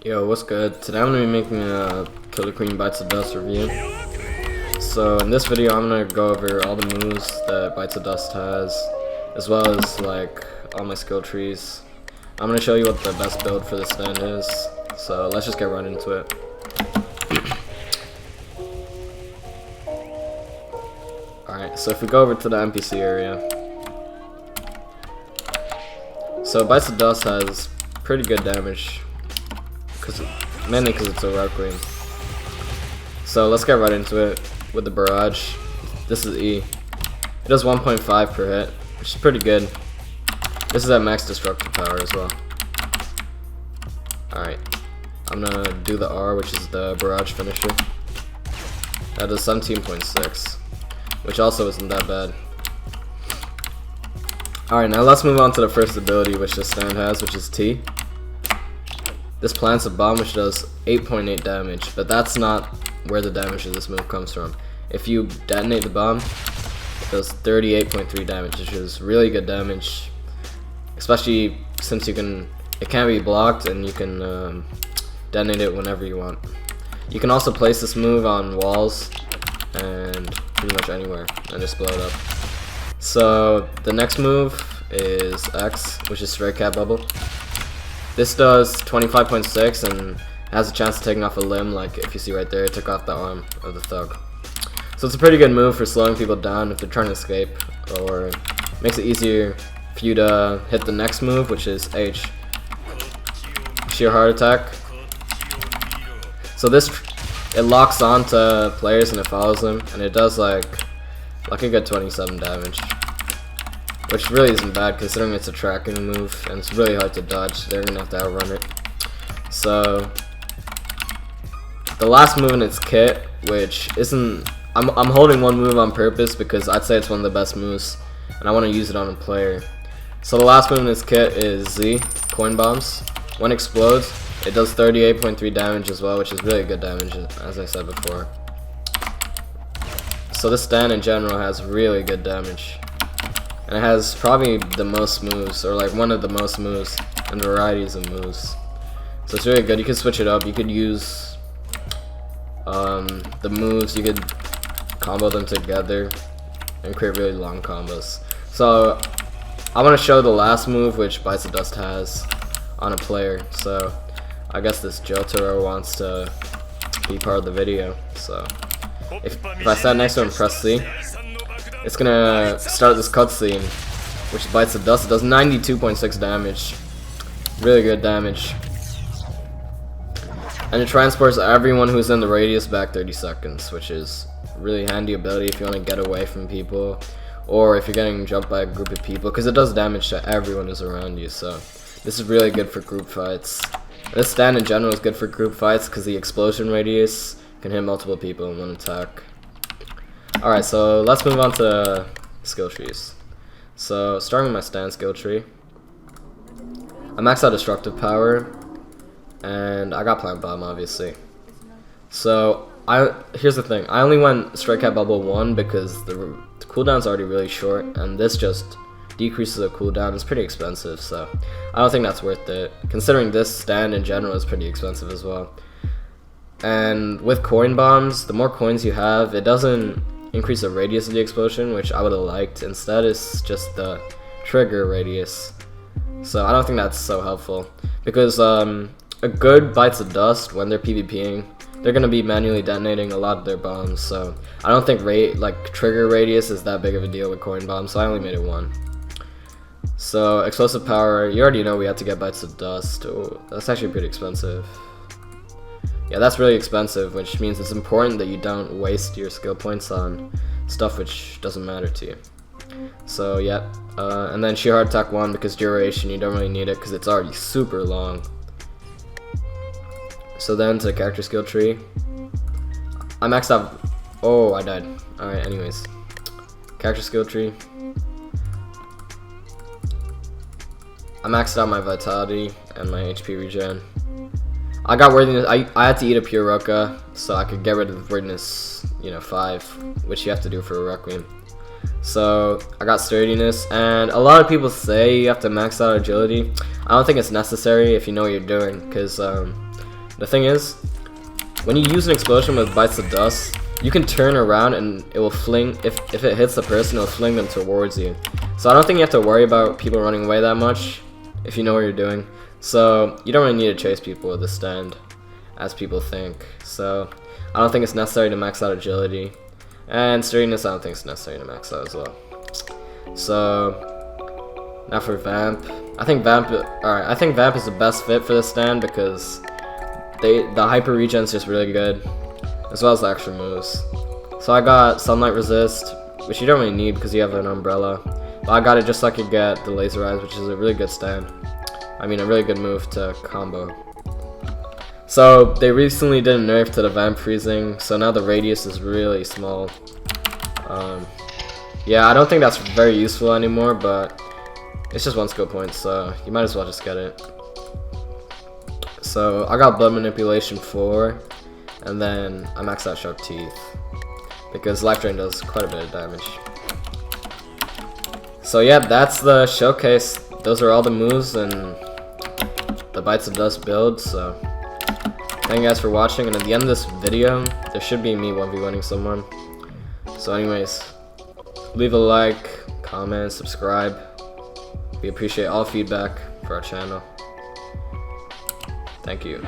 Yo, what's good? Today I'm gonna be making a Killer Queen Bites of Dust review. So in this video I'm gonna go over all the moves that Bites of Dust has, as well as like all my skill trees. I'm gonna show you what the best build for this stand is. So let's just get right into it. Alright, so if we go over to the NPC area. So Bites of Dust has pretty good damage. Mainly because it's a Requiem. So let's get right into it with the barrage. This is E. It does 1.5 per hit, which is pretty good. This is at max destructive power as well. Alright, I'm gonna do the R, which is the barrage finisher. That does 17.6, which also isn't that bad. Alright, now let's move on to the first ability which this stand has, which is T. This plants a bomb which does 8.8 damage, but that's not where the damage of this move comes from. If you detonate the bomb, it does 38.3 damage, which is really good damage, especially since it can't be blocked and you can detonate it whenever you want. You can also place this move on walls and pretty much anywhere and just blow it up. So the next move is X, which is Stray Cat Bubble. This does 25.6 and has a chance of taking off a limb, like if you see right there, it took off the arm of the thug. So it's a pretty good move for slowing people down if they're trying to escape, or makes it easier for you to hit the next move, which is H, Sheer Heart Attack. So it locks on to players and it follows them, and it does like a good 27 damage. Which really isn't bad considering it's a tracking move and it's really hard to dodge. They're gonna have to outrun it. So the last move in its kit, which isn't, I'm holding one move on purpose because I'd say it's one of the best moves and I want to use it on a player. So the last move in its kit is Z, Coin Bombs. When it explodes, it does 38.3 damage as well, which is really good damage, as I said before. So this stand in general has really good damage. And it has probably the most moves, or like one of the most moves, and varieties of moves. So it's really good. You can switch it up. You could use the moves. You could combo them together and create really long combos. So I want to show the last move, which Bites of Dust has on a player. So I guess this Jotaro wants to be part of the video. So if I stand next to him and press C, it's gonna start this cutscene, which Bites of Dust. It does 92.6 damage, really good damage, and it transports everyone who's in the radius back 30 seconds, which is really handy ability if you want to get away from people, or if you're getting jumped by a group of people, because it does damage to everyone who's around you. So this is really good for group fights. This stand in general is good for group fights because the explosion radius can hit multiple people in one attack. Alright, so let's move on to skill trees. So, starting with my stand skill tree, I maxed out destructive power, and I got plant bomb, obviously. So, here's the thing, I only went Stray Cat Bubble 1 because the cooldown's already really short, and this just decreases the cooldown. It's pretty expensive, so I don't think that's worth it, considering this stand in general is pretty expensive as well. And with coin bombs, the more coins you have, it doesn't increase the radius of the explosion, which I would have liked. Instead, it's just the trigger radius. So I don't think that's so helpful, because a good Bites of Dust, when they're PvPing, they're gonna be manually detonating a lot of their bombs. So I don't think trigger radius is that big of a deal with coin bombs. So I only made it 1. So explosive power, you already know we had to get Bites of Dust. Oh, that's actually pretty expensive. Yeah, that's really expensive, which means it's important that you don't waste your skill points on stuff which doesn't matter to you. So yeah, and then Sheer Heart Attack 1, because duration, you don't really need it because it's already super long. So then to the character skill tree, I maxed out. Oh, I died. Alright, anyways, character skill tree, I maxed out my vitality and my HP regen. I got worthiness. I had to eat a pure Roka so I could get rid of worthiness, 5, which you have to do for a Requiem. So I got sturdiness, and a lot of people say you have to max out agility. I don't think it's necessary if you know what you're doing, because The thing is, when you use an explosion with bites of dust, you can turn around and it will fling, if it hits the person, it will fling them towards you. So I don't think you have to worry about people running away that much, if you know what you're doing. So you don't really need to chase people with the stand, as people think. So I don't think it's necessary to max out agility. And sturdiness, I don't think it's necessary to max out as well. So now for Vamp. I think Vamp is the best fit for the stand because the hyper regen is just really good, as well as the extra moves. So I got Sunlight Resist, which you don't really need because you have an umbrella. But I got it just so I could get the Laser Eyes, which is a really good stand. I mean, a really good move to combo. So they recently did a nerf to the Vamp freezing, so now the radius is really small. Yeah, I don't think that's very useful anymore, but it's just 1 skill point, so you might as well just get it. So I got Blood Manipulation 4, and then I maxed out Sharp Teeth because Life Drain does quite a bit of damage. So yeah, that's the showcase. Those are all the moves and the Bites of Dust build. So thank you guys for watching, and at the end of this video, there should be me 1v1ing someone. So anyways, leave a like, comment, subscribe. We appreciate all feedback for our channel. Thank you.